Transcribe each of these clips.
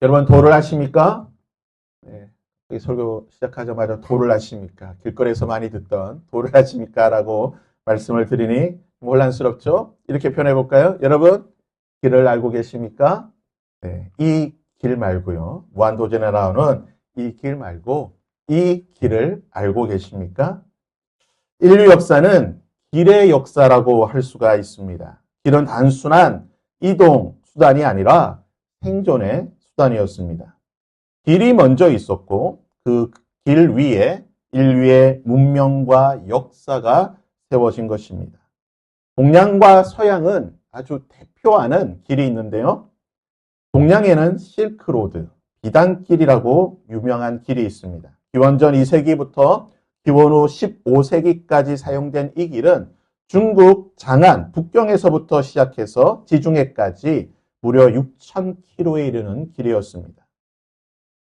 여러분 도를 아십니까? 네. 이 설교 시작하자마자 도를 아십니까? 길거리에서 많이 듣던 도를 아십니까? 라고 말씀을 드리니 혼란스럽죠? 이렇게 표현해 볼까요? 여러분, 길을 알고 계십니까? 네. 이 길 말고요. 무한도전에 나오는 이 길 말고 이 길을 알고 계십니까? 인류 역사는 길의 역사라고 할 수가 있습니다. 길은 단순한 이동 수단이 아니라 생존의 수단이었습니다. 길이 먼저 있었고 그 길 위에 인류의 문명과 역사가 세워진 것입니다. 동양과 서양은 아주 대표하는 길이 있는데요. 동양에는 실크로드, 비단길이라고 유명한 길이 있습니다. 기원전 2세기부터 기원 후 15세기까지 사용된 이 길은 중국 장안, 북경에서부터 시작해서 지중해까지 무려 6,000km에 이르는 길이었습니다.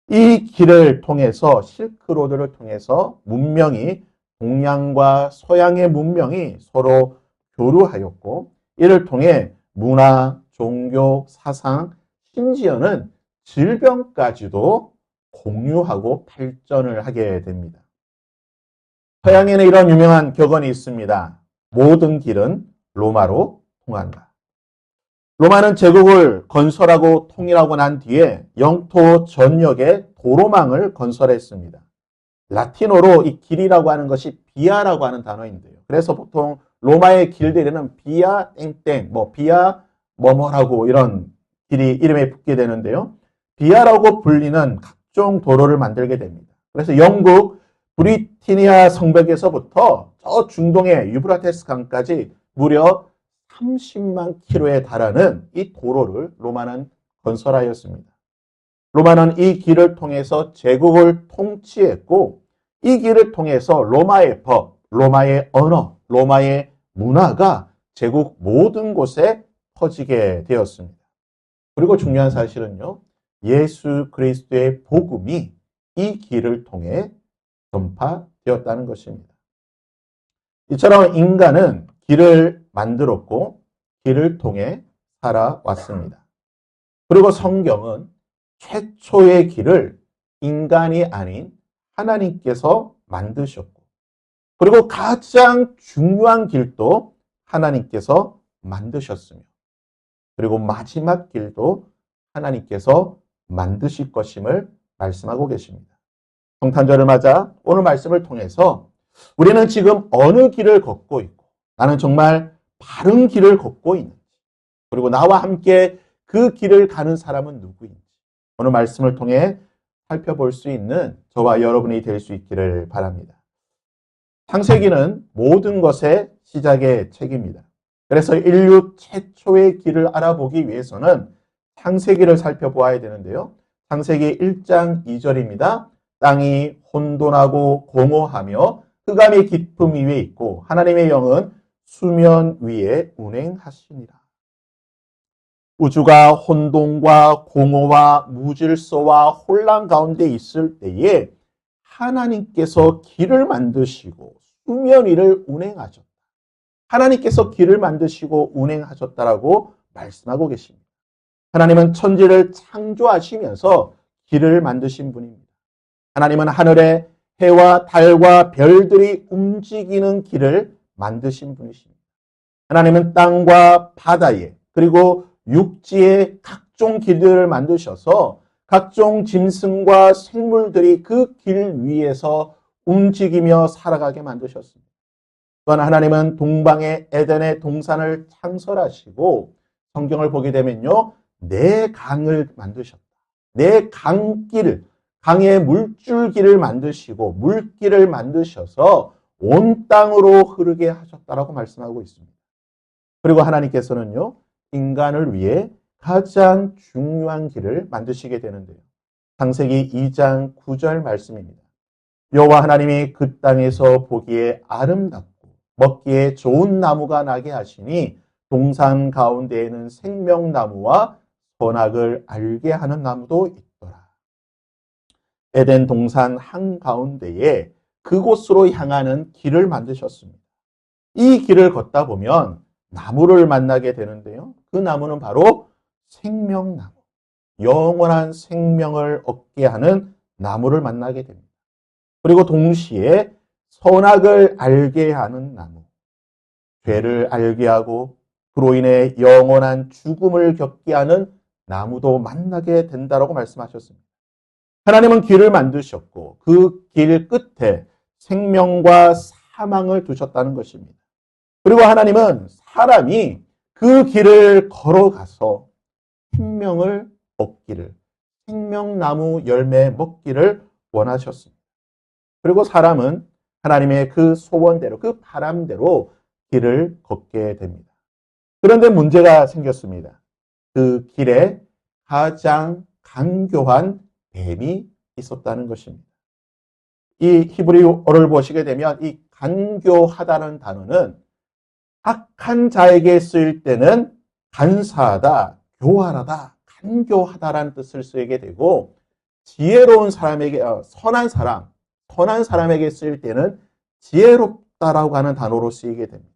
이 길을 통해서 실크로드를 통해서 문명이 동양과 서양의 문명이 서로 교류하였고 이를 통해 문화, 종교, 사상, 심지어는 질병까지도 공유하고 발전을 하게 됩니다. 서양에는 이런 유명한 격언이 있습니다. 모든 길은 로마로 통한다. 로마는 제국을 건설하고 통일하고 난 뒤에 영토 전역에 도로망을 건설했습니다. 라틴어로 이 길이라고 하는 것이 비아라고 하는 단어인데요. 그래서 보통 로마의 길들에는 비아 땡땡, 비아 뭐뭐라고 이런 길이 이름에 붙게 되는데요. 비아라고 불리는 각종 도로를 만들게 됩니다. 그래서 영국 브리티니아 성벽에서부터 저 중동의 유브라테스 강까지 무려 30만 킬로에 달하는 이 도로를 로마는 건설하였습니다. 로마는 이 길을 통해서 제국을 통치했고 이 길을 통해서 로마의 법, 로마의 언어, 로마의 문화가 제국 모든 곳에 퍼지게 되었습니다. 그리고 중요한 사실은요. 예수 그리스도의 복음이 이 길을 통해 전파되었다는 것입니다. 이처럼 인간은 길을 만들었고 길을 통해 살아왔습니다. 그리고 성경은 최초의 길을 인간이 아닌 하나님께서 만드셨고 그리고 가장 중요한 길도 하나님께서 만드셨으며 그리고 마지막 길도 하나님께서 만드실 것임을 말씀하고 계십니다. 성탄절을 맞아 오늘 말씀을 통해서 우리는 지금 어느 길을 걷고 있고 나는 정말 바른 길을 걷고 있는지 그리고 나와 함께 그 길을 가는 사람은 누구인지 오늘 말씀을 통해 살펴볼 수 있는 저와 여러분이 될 수 있기를 바랍니다. 창세기는 모든 것의 시작의 책입니다. 그래서 인류 최초의 길을 알아보기 위해서는 창세기를 살펴보아야 되는데요. 창세기 1장 2절입니다. 땅이 혼돈하고 공허하며 흑암이 깊음 위에 있고 하나님의 영은 수면 위에 운행하시니라. 우주가 혼돈과 공허와 무질서와 혼란 가운데 있을 때에 하나님께서 길을 만드시고 수면 위를 운행하셨다. 하나님께서 길을 만드시고 운행하셨다라고 말씀하고 계십니다. 하나님은 천지를 창조하시면서 길을 만드신 분입니다. 하나님은 하늘에 해와 달과 별들이 움직이는 길을 만드신 분이십니다. 하나님은 땅과 바다에 그리고 육지에 각종 길들을 만드셔서 각종 짐승과 생물들이 그 길 위에서 움직이며 살아가게 만드셨습니다. 또한 하나님은 동방의 에덴의 동산을 창설하시고 성경을 보게 되면요. 네 강을 만드셨다. 네 강길을 강의 물줄기를 만드시고 물길을 만드셔서 온 땅으로 흐르게 하셨다라고 말씀하고 있습니다. 그리고 하나님께서는요. 인간을 위해 가장 중요한 길을 만드시게 되는데요. 창세기 2장 9절 말씀입니다. 여호와 하나님이 그 땅에서 보기에 아름답고 먹기에 좋은 나무가 나게 하시니 동산 가운데에는 생명나무와 선악을 알게 하는 나무도 있더라. 에덴 동산 한가운데에 그곳으로 향하는 길을 만드셨습니다. 이 길을 걷다 보면 나무를 만나게 되는데요. 그 나무는 바로 생명나무, 영원한 생명을 얻게 하는 나무를 만나게 됩니다. 그리고 동시에 선악을 알게 하는 나무, 죄를 알게 하고 그로 인해 영원한 죽음을 겪게 하는 나무도 만나게 된다라고 말씀하셨습니다. 하나님은 길을 만드셨고 그 길 끝에 생명과 사망을 두셨다는 것입니다. 그리고 하나님은 사람이 그 길을 걸어가서 생명을 얻기를, 생명나무 열매 먹기를 원하셨습니다. 그리고 사람은 하나님의 그 소원대로, 그 바람대로 길을 걷게 됩니다. 그런데 문제가 생겼습니다. 그 길에 가장 간교한 뱀이 있었다는 것입니다. 이 히브리어를 보시게 되면 이 간교하다는 단어는 악한 자에게 쓰일 때는 간사하다, 교활하다, 간교하다라는 뜻을 쓰게 되고 지혜로운 사람에게 선한 사람에게 쓰일 때는 지혜롭다라고 하는 단어로 쓰이게 됩니다.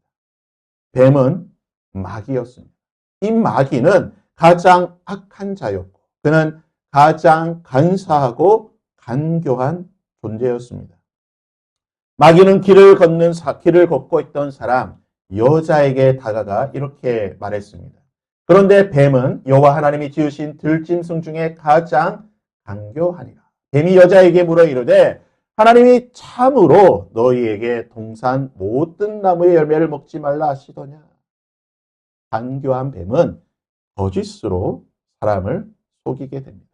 뱀은 마귀였습니다. 이 마귀는 가장 악한 자였고 그는 가장 간사하고 간교한 존재였습니다. 마귀는 길을 걷고 있던 사람 여자에게 다가가 이렇게 말했습니다. 그런데 뱀은 여호와 하나님이 지으신 들짐승 중에 가장 간교하니라. 뱀이 여자에게 물어 이르되 하나님이 참으로 너희에게 동산 모든 나무의 열매를 먹지 말라 하시더냐. 간교한 뱀은 거짓으로 사람을 속이게 됩니다.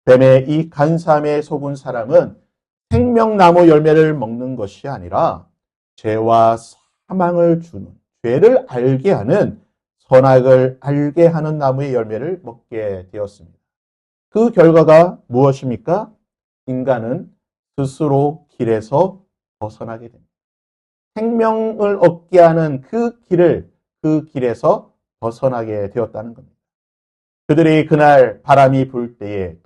뱀의 이 간사함에 속은 사람은 생명나무 열매를 먹는 것이 아니라 죄와 사망을 주는, 죄를 알게 하는, 선악을 알게 하는 나무의 열매를 먹게 되었습니다. 그 결과가 무엇입니까? 인간은 스스로 길에서 벗어나게 됩니다. 생명을 얻게 하는 그 길에서 벗어나게 되었다는 겁니다. 그들이 그날 바람이 불 때에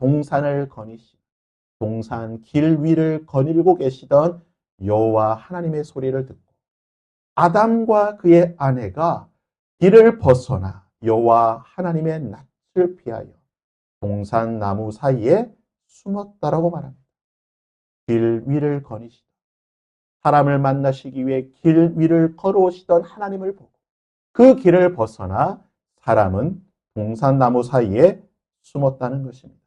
동산 길 위를 거닐고 계시던 여호와 하나님의 소리를 듣고 아담과 그의 아내가 길을 벗어나 여호와 하나님의 낯을 피하여 동산 나무 사이에 숨었다라고 말합니다. 길 위를 거니시던 사람을 만나시기 위해 길 위를 걸어오시던 하나님을 보고 그 길을 벗어나 사람은 동산나무 사이에 숨었다는 것입니다.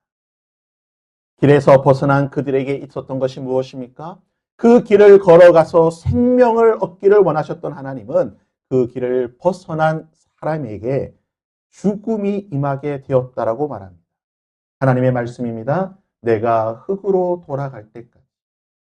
길에서 벗어난 그들에게 있었던 것이 무엇입니까? 그 길을 걸어가서 생명을 얻기를 원하셨던 하나님은 그 길을 벗어난 사람에게 죽음이 임하게 되었다라고 말합니다. 하나님의 말씀입니다. 내가 흙으로 돌아갈 때까지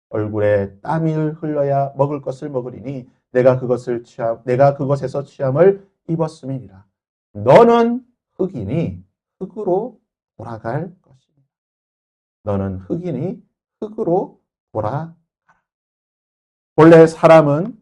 얼굴에 땀을 흘려야 먹을 것을 먹으리니 내가 그것에서 취함을 입었음이니라. 너는 흙이니 흙으로 돌아갈 것이니 너는 흙이니 흙으로 돌아가라. 본래 사람은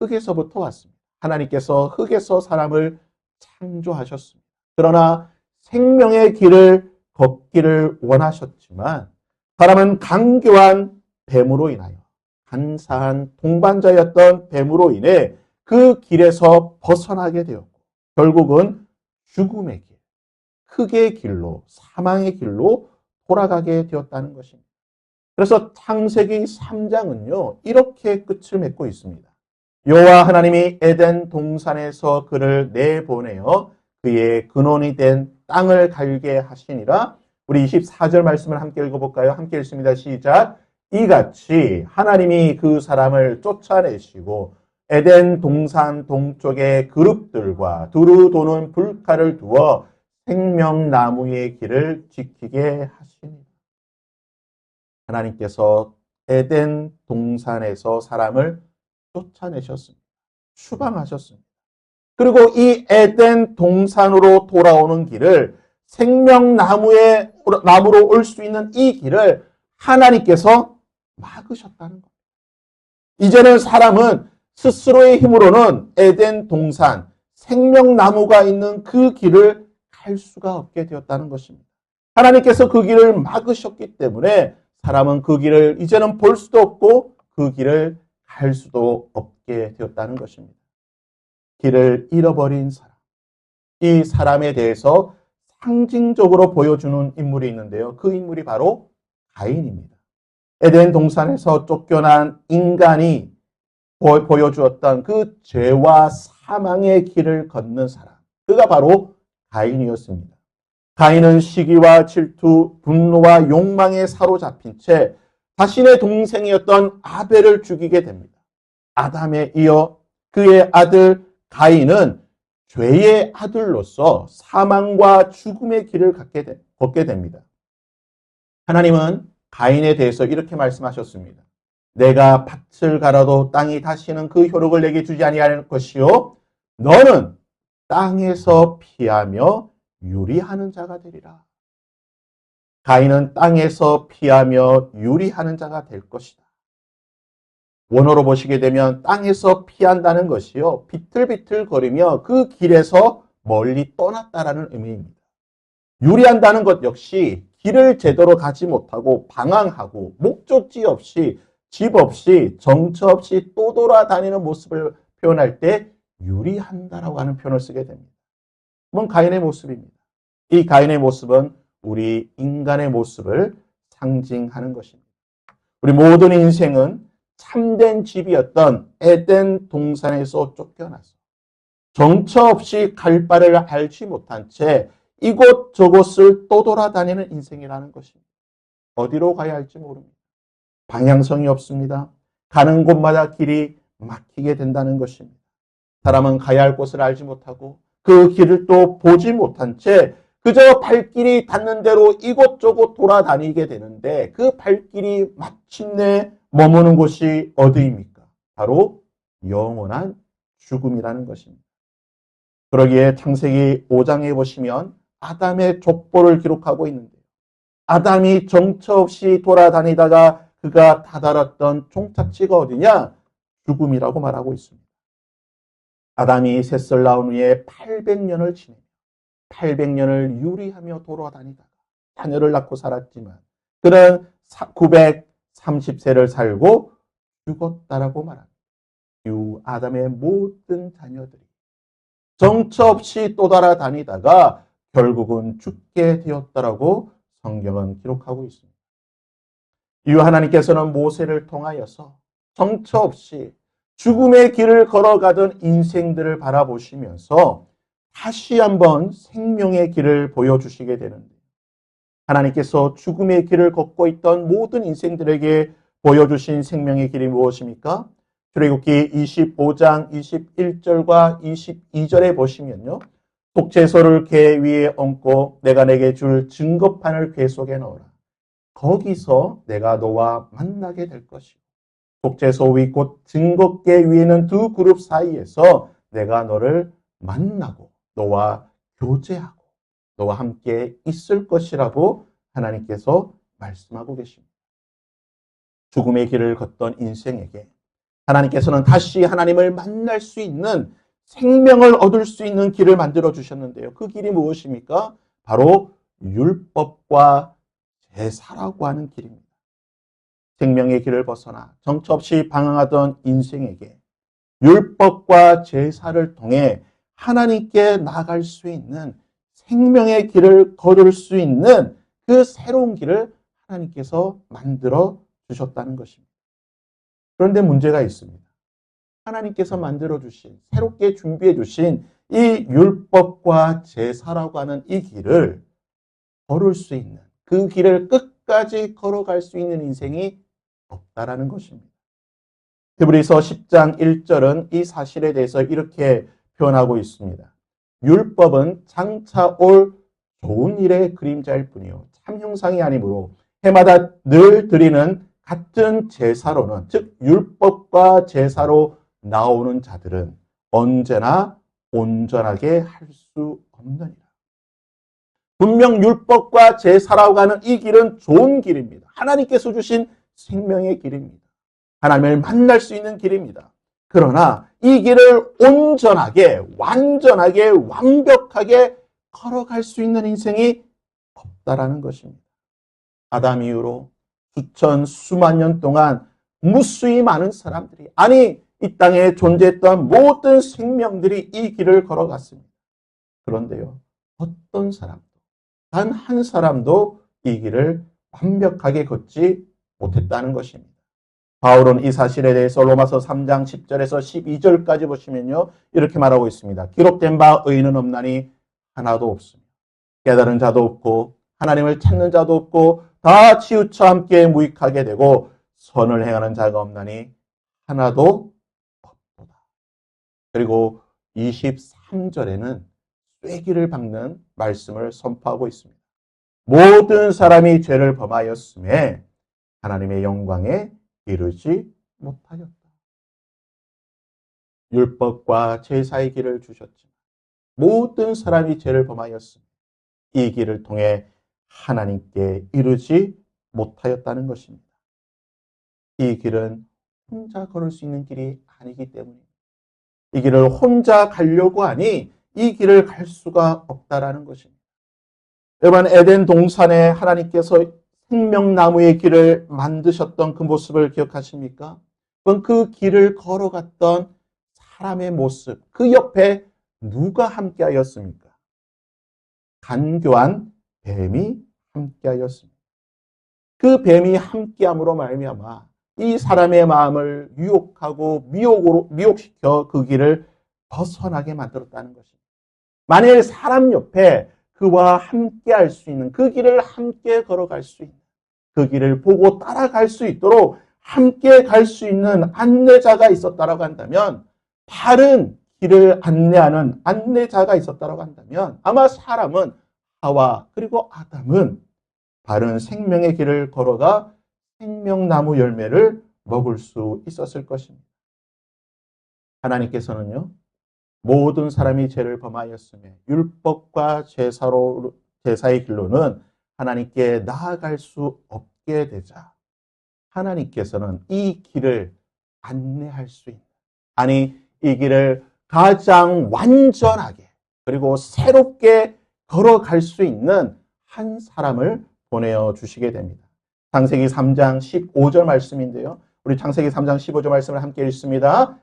흙에서부터 왔습니다. 하나님께서 흙에서 사람을 창조하셨습니다. 그러나 생명의 길을 걷기를 원하셨지만 사람은 간교한 뱀으로 인하여 간사한 동반자였던 뱀으로 인해 그 길에서 벗어나게 되었고 결국은 죽음의 길, 흙의 길로 사망의 길로 돌아가게 되었다는 것입니다. 그래서 창세기 3장은요 이렇게 끝을 맺고 있습니다. 여호와 하나님이 에덴 동산에서 그를 내보내어 그의 근원이 된 땅을 갈게 하시니라. 우리 24절 말씀을 함께 읽어볼까요? 함께 읽습니다. 시작. 이같이 하나님이 그 사람을 쫓아내시고 에덴 동산 동쪽에 그룹들과 두루 도는 불칼을 두어 생명나무의 길을 지키게 하시니. 하나님께서 에덴 동산에서 사람을 쫓아내셨습니다. 추방하셨습니다. 그리고 이 에덴 동산으로 돌아오는 길을 생명나무로 올 수 있는 이 길을 하나님께서 막으셨다는 겁니다. 이제는 사람은 스스로의 힘으로는 에덴 동산, 생명나무가 있는 그 길을 갈 수가 없게 되었다는 것입니다. 하나님께서 그 길을 막으셨기 때문에 사람은 그 길을 이제는 볼 수도 없고 그 길을 갈 수도 없게 되었다는 것입니다. 길을 잃어버린 사람, 이 사람에 대해서 상징적으로 보여주는 인물이 있는데요. 그 인물이 바로 가인입니다. 에덴 동산에서 쫓겨난 인간이 보여주었던 그 죄와 사망의 길을 걷는 사람. 그가 바로 가인이었습니다. 가인은 시기와 질투, 분노와 욕망에 사로잡힌 채 자신의 동생이었던 아벨을 죽이게 됩니다. 아담에 이어 그의 아들 가인은 죄의 아들로서 사망과 죽음의 길을 걷게 됩니다. 하나님은 가인에 대해서 이렇게 말씀하셨습니다. 내가 밭을 갈아도 땅이 다시는 그 효력을 내게 주지 아니할 것이요 너는 땅에서 피하며 유리하는 자가 되리라. 가인은 땅에서 피하며 유리하는 자가 될 것이다. 원어로 보시게 되면 땅에서 피한다는 것이요 비틀비틀거리며 그 길에서 멀리 떠났다라는 의미입니다. 유리한다는 것 역시 길을 제대로 가지 못하고 방황하고 목적지 없이 집 없이 정처 없이 또 돌아다니는 모습을 표현할 때 유리한다라고 하는 표현을 쓰게 됩니다. 그건 가인의 모습입니다. 이 가인의 모습은 우리 인간의 모습을 상징하는 것입니다. 우리 모든 인생은 참된 집이었던 에덴 동산에서 쫓겨나서 정처 없이 갈 바를 알지 못한 채 이곳저곳을 떠돌아다니는 인생이라는 것입니다. 어디로 가야 할지 모릅니다. 방향성이 없습니다. 가는 곳마다 길이 막히게 된다는 것입니다. 사람은 가야 할 곳을 알지 못하고 그 길을 또 보지 못한 채 그저 발길이 닿는 대로 이곳저곳 돌아다니게 되는데 그 발길이 마침내 머무는 곳이 어디입니까? 바로 영원한 죽음이라는 것입니다. 그러기에 창세기 5장에 보시면 아담의 족보를 기록하고 있는데요. 아담이 정처 없이 돌아다니다가 그가 다다랐던 종착지가 어디냐? 죽음이라고 말하고 있습니다. 아담이 셋을 낳은 후에 800년을 지내며 800년을 유리하며 돌아다니다가 자녀를 낳고 살았지만 그는 930세를 살고 죽었다라고 말합니다. 이 아담의 모든 자녀들이 정처 없이 또 돌아다니다가 결국은 죽게 되었다라고 성경은 기록하고 있습니다. 이후 하나님께서는 모세를 통하여서 정처 없이 죽음의 길을 걸어가던 인생들을 바라보시면서 다시 한번 생명의 길을 보여주시게 되는데 하나님께서 죽음의 길을 걷고 있던 모든 인생들에게 보여주신 생명의 길이 무엇입니까? 출애굽기 25장 21절과 22절에 보시면요. 속죄소를 궤 위에 얹고 내가 내게 줄 증거판을 궤 속에 넣어라. 거기서 내가 너와 만나게 될 것이고 속죄소 위 곧 증거궤 위에는 두 그룹 사이에서 내가 너를 만나고 너와 교제하고 너와 함께 있을 것이라고 하나님께서 말씀하고 계십니다. 죽음의 길을 걷던 인생에게 하나님께서는 다시 하나님을 만날 수 있는 생명을 얻을 수 있는 길을 만들어 주셨는데요. 그 길이 무엇입니까? 바로 율법과 제사라고 하는 길입니다. 생명의 길을 벗어나 정처 없이 방황하던 인생에게 율법과 제사를 통해 하나님께 나아갈 수 있는 생명의 길을 걸을 수 있는 그 새로운 길을 하나님께서 만들어 주셨다는 것입니다. 그런데 문제가 있습니다. 하나님께서 만들어 주신, 새롭게 준비해 주신 이 율법과 제사라고 하는 이 길을 걸을 수 있는, 그 길을 끝까지 걸어갈 수 있는 인생이 없다라는 것입니다. 히브리서 10장 1절은 이 사실에 대해서 이렇게 표현하고 있습니다. 율법은 장차 올 좋은 일의 그림자일 뿐이요 참 형상이 아니므로 해마다 늘 드리는 같은 제사로는 즉 율법과 제사로 나오는 자들은 언제나 온전하게 할 수 없느니라. 분명 율법과 제사라고 하는 이 길은 좋은 길입니다. 하나님께서 주신 생명의 길입니다. 하나님을 만날 수 있는 길입니다. 그러나 이 길을 온전하게, 완전하게, 완벽하게 걸어갈 수 있는 인생이 없다라는 것입니다. 아담 이후로 수천, 수만 년 동안 무수히 많은 사람들이, 아니 이 땅에 존재했던 모든 생명들이 이 길을 걸어갔습니다. 그런데요, 어떤 사람도 단 한 사람도 이 길을 완벽하게 걷지 못했다는 것입니다. 바울은 이 사실에 대해서 로마서 3장 10절에서 12절까지 보시면요, 이렇게 말하고 있습니다. 기록된 바 의인은 없나니 하나도 없으며 깨달은 자도 없고 하나님을 찾는 자도 없고 다 치우쳐 함께 무익하게 되고 선을 행하는 자가 없나니 하나도 없도다. 그리고 23절에는 쐐기를 박는 말씀을 선포하고 있습니다. 모든 사람이 죄를 범하였음에 하나님의 영광에 이르지 못하였다. 율법과 제사의 길을 주셨지만 모든 사람이 죄를 범하였으며 이 길을 통해 하나님께 이르지 못하였다는 것입니다. 이 길은 혼자 걸을 수 있는 길이 아니기 때문입니다. 이 길을 혼자 가려고 하니 이 길을 갈 수가 없다라는 것입니다. 여러분, 에덴 동산에 하나님께서 생명나무의 길을 만드셨던 그 모습을 기억하십니까? 그건 그 길을 걸어갔던 사람의 모습, 그 옆에 누가 함께하였습니까? 간교한 뱀이 함께하였습니다. 그 뱀이 함께함으로 말미암아 이 사람의 마음을 유혹하고 미혹시켜 그 길을 벗어나게 만들었다는 것입니다. 만일 사람 옆에 그와 함께 할 수 있는, 그 길을 함께 걸어갈 수 있는, 그 길을 보고 따라갈 수 있도록 함께 갈 수 있는 안내자가 있었다라고 한다면, 바른 길을 안내하는 안내자가 있었다라고 한다면 아마 사람은, 하와 그리고 아담은 바른 생명의 길을 걸어가 생명나무 열매를 먹을 수 있었을 것입니다. 하나님께서는요, 모든 사람이 죄를 범하였음에 율법과 제사의 길로는 하나님께 나아갈 수 없게 되자 하나님께서는 이 길을 안내할 수 있는, 아니 이 길을 가장 완전하게 그리고 새롭게 걸어갈 수 있는 한 사람을 보내어 주시게 됩니다. 창세기 3장 15절 말씀인데요. 우리 창세기 3장 15절 말씀을 함께 읽습니다.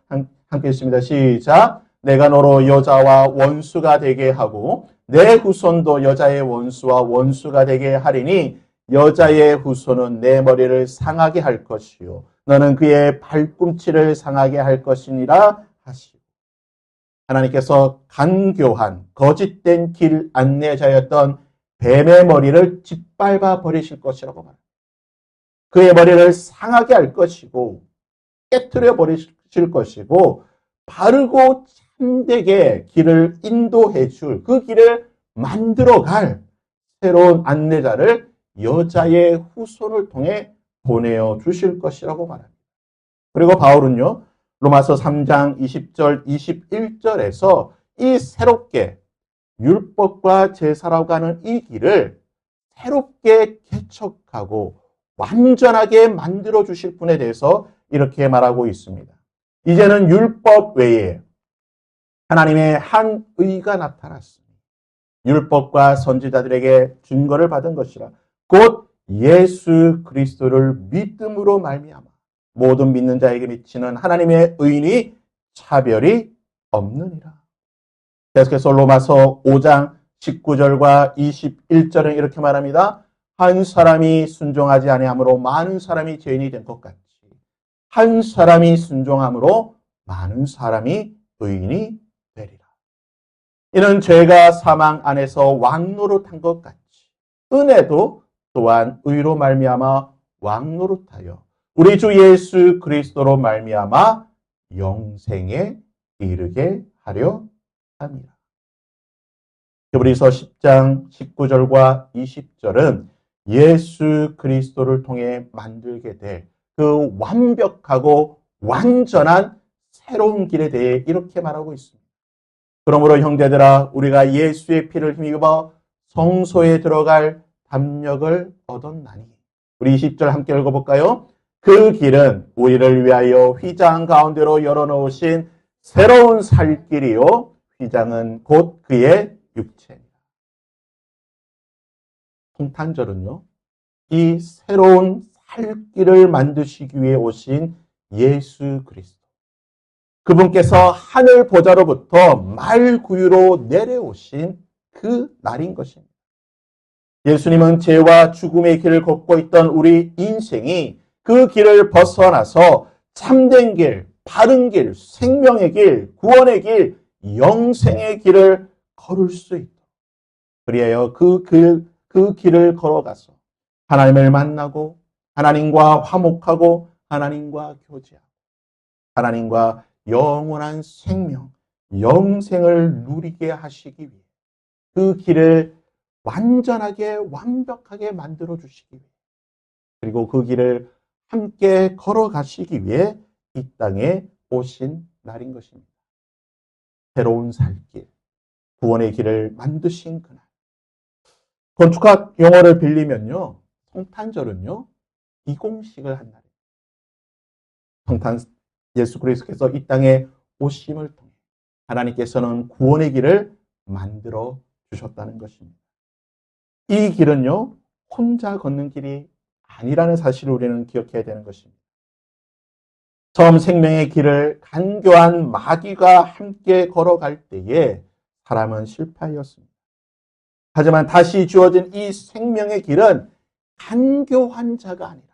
함께 읽습니다. 시작. 내가 너로 여자와 원수가 되게 하고 내 후손도 여자의 원수와 원수가 되게 하리니 여자의 후손은 내 머리를 상하게 할 것이요 너는 그의 발꿈치를 상하게 할 것이니라 하시고, 하나님께서 간교한 거짓된 길 안내자였던 뱀의 머리를 짓밟아 버리실 것이라고 말합니다. 그의 머리를 상하게 할 것이고 깨트려 버리실 것이고 바르고 참되게 길을 인도해 줄, 그 길을 만들어갈 새로운 안내자를 여자의 후손을 통해 보내어 주실 것이라고 말합니다. 그리고 바울은요, 로마서 3장 20절, 21절에서 이 새롭게 율법과 제사라고 하는 이 길을 새롭게 개척하고 완전하게 만들어 주실 분에 대해서 이렇게 말하고 있습니다. 이제는 율법 외에 하나님의 한 의가 나타났으니 율법과 선지자들에게 증거를 받은 것이라 곧 예수 그리스도를 믿음으로 말미암아 모든 믿는 자에게 미치는 하나님의 의인이 차별이 없느니라. 계속해서 로마서 5장 19절과 21절은 이렇게 말합니다. 한 사람이 순종하지 아니함으로 많은 사람이 죄인이 된 것 같이 한 사람이 순종함으로 많은 사람이 의인이 되리라. 이는 죄가 사망 안에서 왕노릇한 것 같이 은혜도 또한 의로 말미암아 왕노릇하여 우리 주 예수 그리스도로 말미암아 영생에 이르게 하려 합니다. 히브리서 10장 19절과 20절은 예수 그리스도를 통해 만들게 될 그 완벽하고 완전한 새로운 길에 대해 이렇게 말하고 있습니다. 그러므로 형제들아 우리가 예수의 피를 힘입어 성소에 들어갈 담력을 얻었나니. 우리 20절 함께 읽어볼까요? 그 길은 우리를 위하여 휘장 가운데로 열어놓으신 새로운 살 길이요 휘장은 곧 그의 육체입니다. 성탄절은요, 이 새로운 살 길을 만드시기 위해 오신 예수 그리스도, 그분께서 하늘 보좌로부터 말구유로 내려오신 그 날인 것입니다. 예수님은 죄와 죽음의 길을 걷고 있던 우리 인생이 그 길을 벗어나서 참된 길, 바른 길, 생명의 길, 구원의 길, 영생의 길을 걸을 수 있도록. 그리하여 그 길을 걸어가서 하나님을 만나고 하나님과 화목하고 하나님과 교제하고 하나님과 영원한 생명, 영생을 누리게 하시기 위해 그 길을 완전하게 완벽하게 만들어 주시기 위해 그리고 그 길을 함께 걸어가시기 위해 이 땅에 오신 날인 것입니다. 새로운 살길, 구원의 길을 만드신 그날. 건축학 용어를 빌리면요, 성탄절은요, 이공식을 한 날이에요. 성탄 예수 그리스도께서 이 땅에 오심을 통해 하나님께서는 구원의 길을 만들어 주셨다는 것입니다. 이 길은요, 혼자 걷는 길이 아니라는 사실을 우리는 기억해야 되는 것입니다. 처음 생명의 길을 간교한 마귀가 함께 걸어갈 때에 사람은 실패하였습니다. 하지만 다시 주어진 이 생명의 길은 간교한 자가 아니라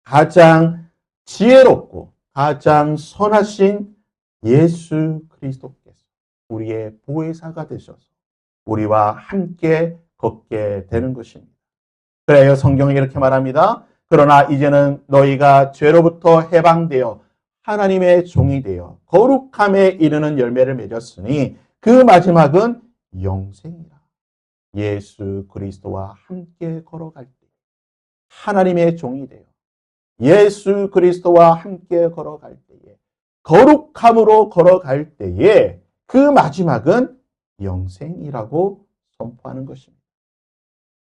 가장 지혜롭고 가장 선하신 예수 그리스도께서 우리의 보혜사가 되셔서 우리와 함께 걷게 되는 것입니다. 그래요, 성경이 이렇게 말합니다. 그러나 이제는 너희가 죄로부터 해방되어 하나님의 종이 되어 거룩함에 이르는 열매를 맺었으니 그 마지막은 영생이라. 예수 그리스도와 함께 걸어갈 때 하나님의 종이 되어 예수 그리스도와 함께 걸어갈 때에 거룩함으로 걸어갈 때에 그 마지막은 영생이라고 선포하는 것입니다.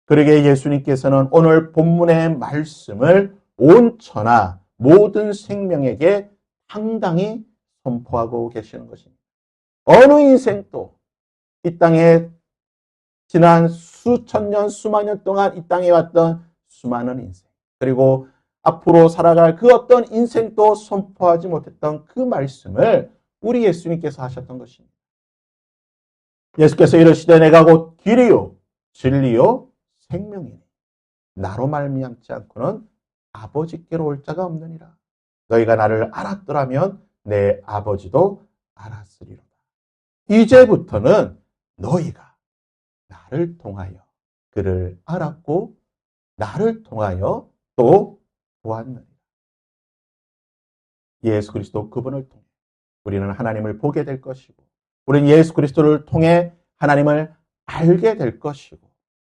그러게 예수님께서는 오늘 본문의 말씀을 온 천하 모든 생명에게 당당히 선포하고 계시는 것입니다. 어느 인생도 이 땅에 지난 수천 년, 수만 년 동안 이 땅에 왔던 수많은 인생, 그리고 앞으로 살아갈 그 어떤 인생도 선포하지 못했던 그 말씀을 우리 예수님께서 하셨던 것입니다. 예수께서 이르시되 내가 곧 길이요 진리요 생명이니 나로 말미암지 않고는 아버지께로 올 자가 없느니라. 너희가 나를 알았더라면 내 아버지도 알았으리로다. 이제부터는 너희가 나를 통하여 그를 알았고 나를 통하여 또 보았느니라. 예수 그리스도 그분을 통해 우리는 하나님을 보게 될 것이고 우리는 예수 그리스도를 통해 하나님을 알게 될 것이고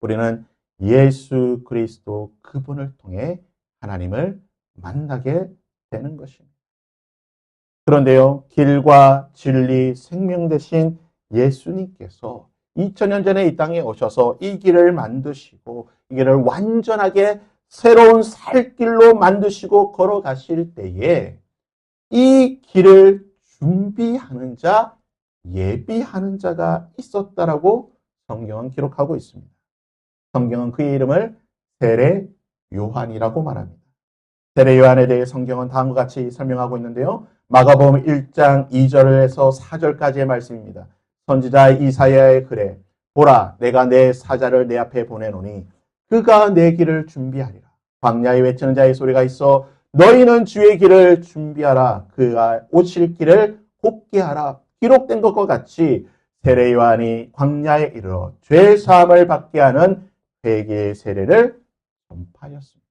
우리는 예수 그리스도 그분을 통해 하나님을 만나게 되는 것입니다. 그런데요, 길과 진리, 생명 되신 예수님께서 2000년 전에 이 땅에 오셔서 이 길을 만드시고 이 길을 완전하게 새로운 살 길로 만드시고 걸어가실 때에 이 길을 준비하는 자, 예비하는 자가 있었다라고 성경은 기록하고 있습니다. 성경은 그의 이름을 세례 요한이라고 말합니다. 세례 요한에 대해 성경은 다음과 같이 설명하고 있는데요. 마가복음 1장 2절에서 4절까지의 말씀입니다. 선지자 이사야의 글에 보라 내가 내 사자를 내 앞에 보내노니 그가 내 길을 준비하리라. 광야에 외치는 자의 소리가 있어 너희는 주의 길을 준비하라. 그가 오실 길을 곱게 하라. 기록된 것과 같이 세례 요한이 광야에 이르러 죄 사함을 받게 하는 회개의 세례를 전파하였습니다.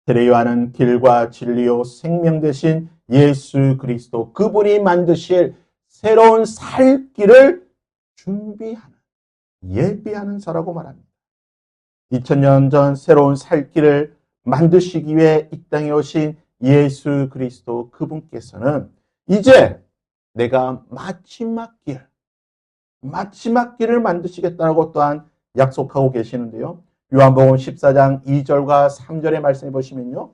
세례 요한은 길과 진리요 생명 되신 예수 그리스도 그분이 만드실 새로운 살 길을 준비하는 예비하는 자라고 말합니다. 2000년 전 새로운 살 길을 만드시기 위해 이 땅에 오신 예수 그리스도 그분께서는 이제 내가 마지막 길을 만드시겠다고 또한 약속하고 계시는데요. 요한복음 14장 2절과 3절의 말씀을 보시면요.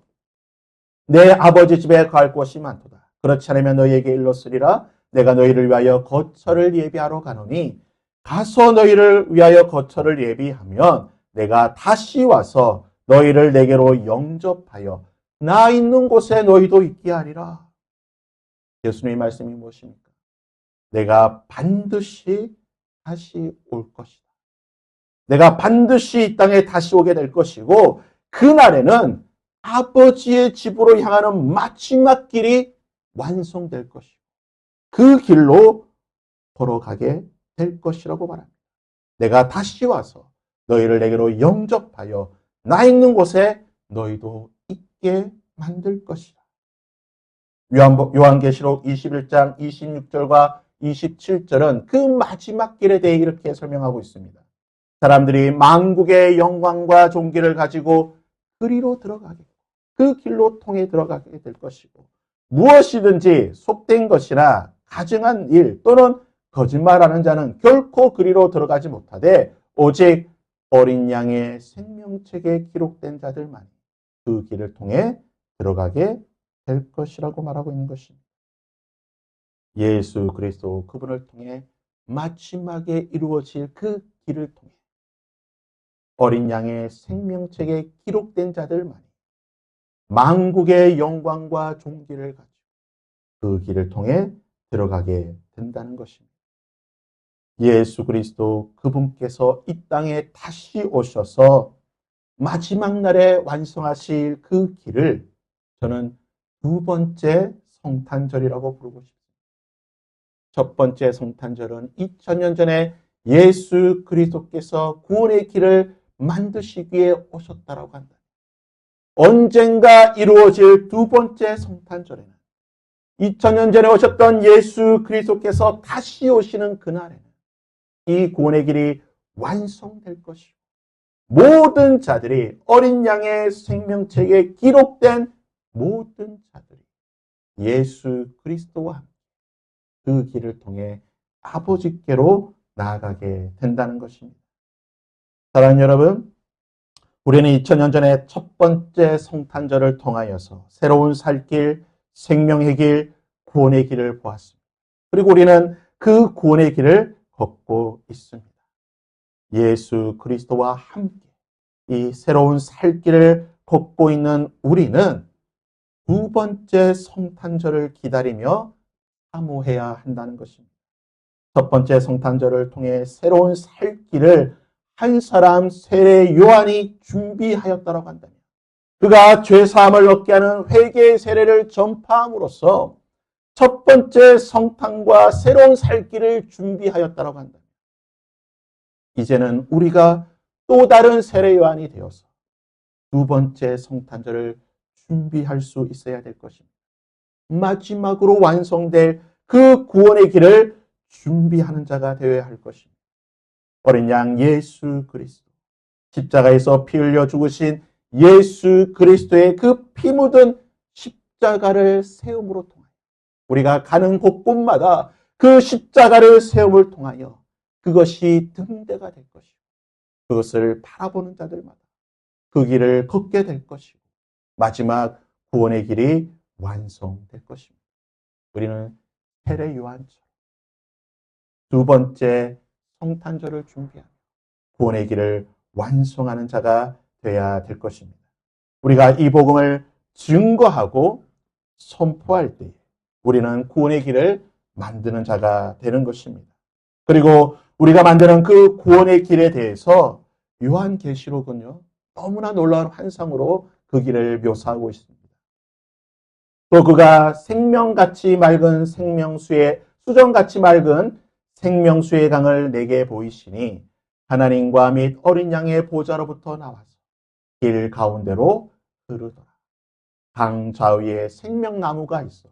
내 아버지 집에 갈 곳이 많도다. 그렇지 않으면 너희에게 일렀으리라. 내가 너희를 위하여 거처를 예비하러 가노니 가서 너희를 위하여 거처를 예비하면 내가 다시 와서 너희를 내게로 영접하여 나 있는 곳에 너희도 있게 하리라. 예수님의 말씀이 무엇입니까? 내가 반드시 다시 올 것이다. 내가 반드시 이 땅에 다시 오게 될 것이고 그날에는 아버지의 집으로 향하는 마지막 길이 완성될 것이고 그 길로 걸어가게 될 것이라고 말합니다. 내가 다시 와서 너희를 내게로 영접하여 나 있는 곳에 너희도 있게 만들 것이다. 요한계시록 21장 26절과 27절은 그 마지막 길에 대해 이렇게 설명하고 있습니다. 사람들이 만국의 영광과 존귀를 가지고 그리로 들어가게, 그 길로 통해 들어가게 될 것이고 무엇이든지 속된 것이나 가증한 일 또는 거짓말하는 자는 결코 그리로 들어가지 못하되 오직 어린 양의 생명책에 기록된 자들만 그 길을 통해 들어가게 될 것이라고 말하고 있는 것입니다. 예수 그리스도 그분을 통해 마지막에 이루어질 그 길을 통해 어린 양의 생명책에 기록된 자들만이 만국의 영광과 존귀를 가지고 그 길을 통해 들어가게 된다는 것입니다. 예수 그리스도 그분께서 이 땅에 다시 오셔서 마지막 날에 완성하실 그 길을 저는 두 번째 성탄절이라고 부르고 싶습니다. 첫 번째 성탄절은 2000년 전에 예수 그리스도께서 구원의 길을 만드시기 위해 오셨다라고 한다. 언젠가 이루어질 두 번째 성탄절에는 2000년 전에 오셨던 예수 그리스도께서 다시 오시는 그날에는 이 구원의 길이 완성될 것이고 모든 자들이 어린 양의 생명책에 기록된 모든 자들이 예수 그리스도와 함께 그 길을 통해 아버지께로 나아가게 된다는 것입니다. 사랑하는 여러분, 우리는 2000년 전에 첫 번째 성탄절을 통하여서 새로운 살 길, 생명의 길, 구원의 길을 보았습니다. 그리고 우리는 그 구원의 길을 걷고 있습니다. 예수 그리스도와 함께 이 새로운 살 길을 걷고 있는 우리는 두 번째 성탄절을 기다리며 사모해야 한다는 것입니다. 첫 번째 성탄절을 통해 새로운 살 길을 한 사람 세례 요한이 준비하였다고 한다면 그가 죄사함을 얻게 하는 회개의 세례를 전파함으로써 첫 번째 성탄과 새로운 살 길을 준비하였다고 한다면 이제는 우리가 또 다른 세례 요한이 되어서 두 번째 성탄절을 준비할 수 있어야 될 것입니다. 마지막으로 완성될 그 구원의 길을 준비하는 자가 되어야 할 것입니다. 어린 양 예수 그리스도, 십자가에서 피 흘려 죽으신 예수 그리스도의 그 피 묻은 십자가를 세움으로 통하여 우리가 가는 곳곳마다 그 십자가를 세움을 통하여 그것이 등대가 될 것이고 그것을 바라보는 자들마다 그 길을 걷게 될 것이고 마지막 구원의 길이 완성될 것입니다. 우리는 세례 요한처럼 두 번째 성탄절을 준비하며 구원의 길을 완성하는 자가 되어야 될 것입니다. 우리가 이 복음을 증거하고 선포할 때 우리는 구원의 길을 만드는 자가 되는 것입니다. 그리고 우리가 만드는 그 구원의 길에 대해서 요한계시록은요 너무나 놀라운 환상으로 그 길을 묘사하고 있습니다. 또 그가 생명같이 맑은 생명수의 수정같이 맑은 생명수의 강을 내게 보이시니 하나님과 및 어린 양의 보좌로부터 나와서 길 가운데로 흐르더라. 강 좌우에 생명나무가 있어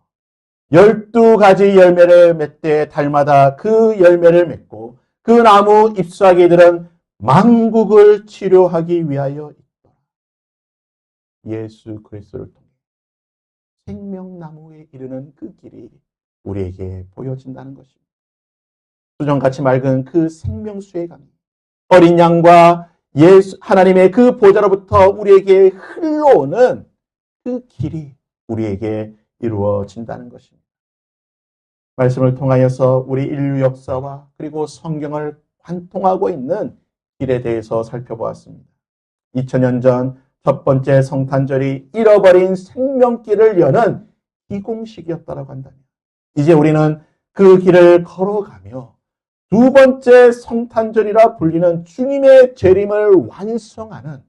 12가지 열매를 맺되 달마다 그 열매를 맺고 그 나무 잎사귀들은 만국을 치료하기 위하여 있더라. 예수 그리스도를 통해 생명나무에 이르는 그 길이 우리에게 보여진다는 것입니다. 수정같이 맑은 그 생명수의 강이 어린 양과 예수 하나님의 그 보좌로부터 우리에게 흘러오는 그 길이 우리에게 이루어진다는 것입니다. 말씀을 통하여서 우리 인류 역사와 그리고 성경을 관통하고 있는 길에 대해서 살펴보았습니다. 2000년 전 첫 번째 성탄절이 잃어버린 생명길을 여는 기공식이었다고 한다면 이제 우리는 그 길을 걸어가며 두 번째 성탄절이라 불리는 주님의 재림을 완성하는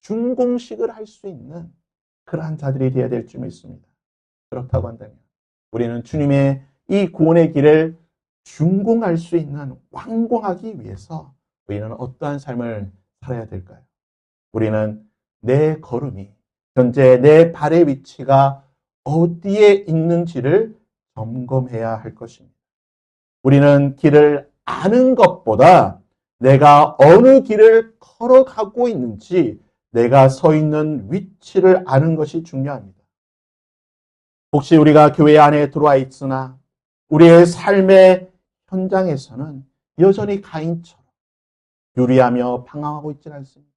준공식을 할 수 있는 그러한 자들이 되어야 될 줄 믿습니다. 그렇다고 한다면 우리는 주님의 이 구원의 길을 준공할 수 있는 완공하기 위해서 우리는 어떠한 삶을 살아야 될까요? 우리는 내 걸음이 현재 내 발의 위치가 어디에 있는지를 점검해야 할 것입니다. 우리는 길을 아는 것보다 내가 어느 길을 걸어가고 있는지 내가 서 있는 위치를 아는 것이 중요합니다. 혹시 우리가 교회 안에 들어와 있으나 우리의 삶의 현장에서는 여전히 가인처럼 유리하며 방황하고 있지는 않습니다.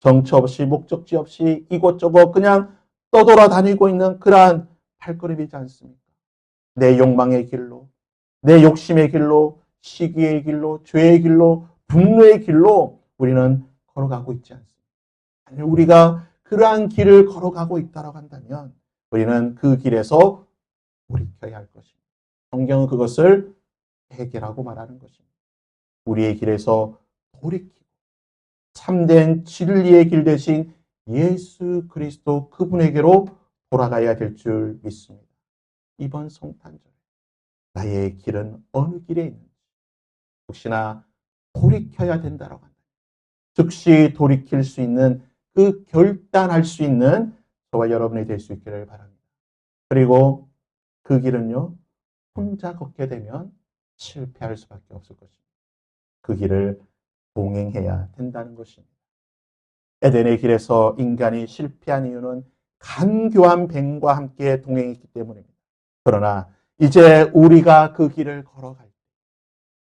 정처 없이 목적지 없이 이곳저곳 그냥 떠돌아다니고 있는 그러한 발걸음이지 않습니까? 내 욕망의 길로, 내 욕심의 길로, 시기의 길로, 죄의 길로, 분노의 길로 우리는 걸어가고 있지 않습니다. 우리가 그러한 길을 걸어가고 있다고 한다면 우리는 그 길에서 돌이켜야 할 것입니다. 성경은 그것을 회개라고 말하는 것입니다. 우리의 길에서 돌이키고 참된 진리의 길 대신 예수 그리스도 그분에게로 돌아가야 될 줄 믿습니다. 이번 성탄절 나의 길은 어느 길에 있는지 혹시나 돌이켜야 된다고 한다. 즉시 돌이킬 수 있는 그 결단할 수 있는 저와 여러분이 될 수 있기를 바랍니다. 그리고 그 길은요, 혼자 걷게 되면 실패할 수밖에 없을 것입니다. 그 길을 동행해야 된다는 것입니다. 에덴의 길에서 인간이 실패한 이유는 간교한 뱀과 함께 동행했기 때문입니다. 그러나 이제 우리가 그 길을 걸어갈 때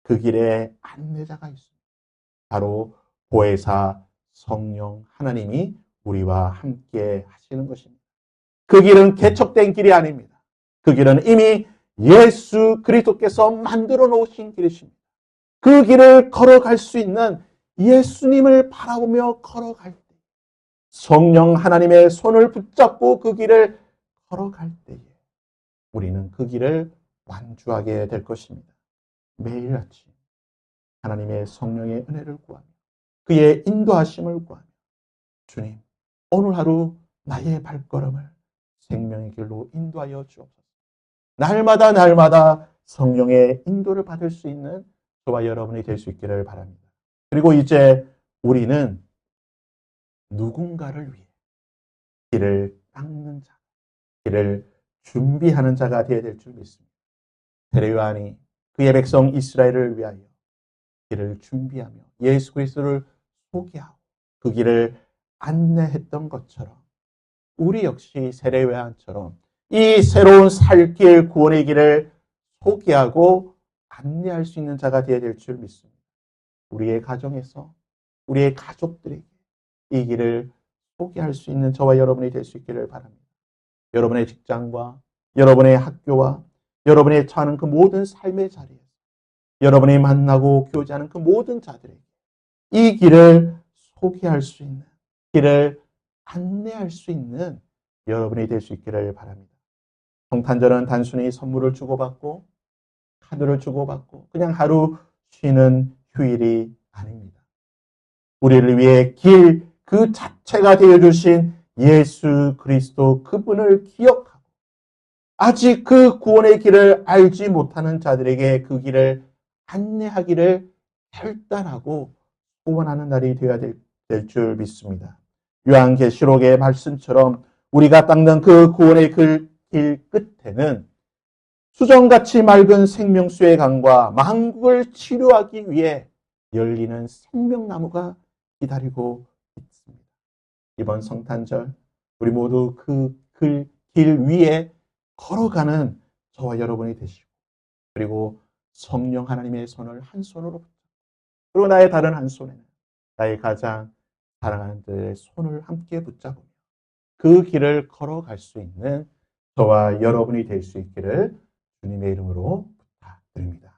그 길에 안내자가 있습니다. 바로 보혜사 성령 하나님이 우리와 함께 하시는 것입니다. 그 길은 개척된 길이 아닙니다. 그 길은 이미 예수 그리스도께서 만들어 놓으신 길이십니다. 그 길을 걸어갈 수 있는 예수님을 바라보며 걸어갈 때 성령 하나님의 손을 붙잡고 그 길을 걸어갈 때에 우리는 그 길을 완주하게 될 것입니다. 매일 아침 하나님의 성령의 은혜를 구하며 그의 인도하심을 구하며 주님 오늘 하루 나의 발걸음을 생명의 길로 인도하여 주옵소서. 날마다 성령의 인도를 받을 수 있는 저와 여러분이 될 수 있기를 바랍니다. 그리고 이제 우리는 누군가를 위해 길을 닦는 자, 길을 준비하는 자가 되어야 될 줄 믿습니다. 세례 요한이 그의 백성 이스라엘을 위하여 길을 준비하며 예수 그리스도를 소개하고 그 길을 안내했던 것처럼 우리 역시 세례 요한처럼 이 새로운 살 길 구원의 길을 소개하고 안내할 수 있는 자가 되어야 될 줄 믿습니다. 우리의 가정에서 우리의 가족들에게 이 길을 소개할 수 있는 저와 여러분이 될 수 있기를 바랍니다. 여러분의 직장과 여러분의 학교와 여러분이 처하는 그 모든 삶의 자리에서 여러분이 만나고 교제하는 그 모든 자들에게 이 길을 소개할 수 있는 길을 안내할 수 있는 여러분이 될 수 있기를 바랍니다. 성탄절은 단순히 선물을 주고받고 카드를 주고받고 그냥 하루 쉬는 휴일이 아닙니다. 우리를 위해 길 그 자체가 되어주신 예수 그리스도 그분을 기억하고 아직 그 구원의 길을 알지 못하는 자들에게 그 길을 안내하기를 결단하고 소원하는 날이 되어야 될 줄 믿습니다. 요한계시록의 말씀처럼 우리가 닦는 그 구원의 길 끝에는 수정같이 맑은 생명수의 강과 만국을 치료하기 위해 열리는 생명나무가 기다리고 있습니다. 이번 성탄절 우리 모두 그 길 위에 걸어가는 저와 여러분이 되시고 그리고 성령 하나님의 손을 한 손으로 붙잡고 그리고 나의 다른 한 손에는 나의 가장 사랑하는 자의 손을 함께 붙잡으며 그 길을 걸어갈 수 있는 저와 여러분이 될 수 있기를 주님의 이름으로 부탁드립니다.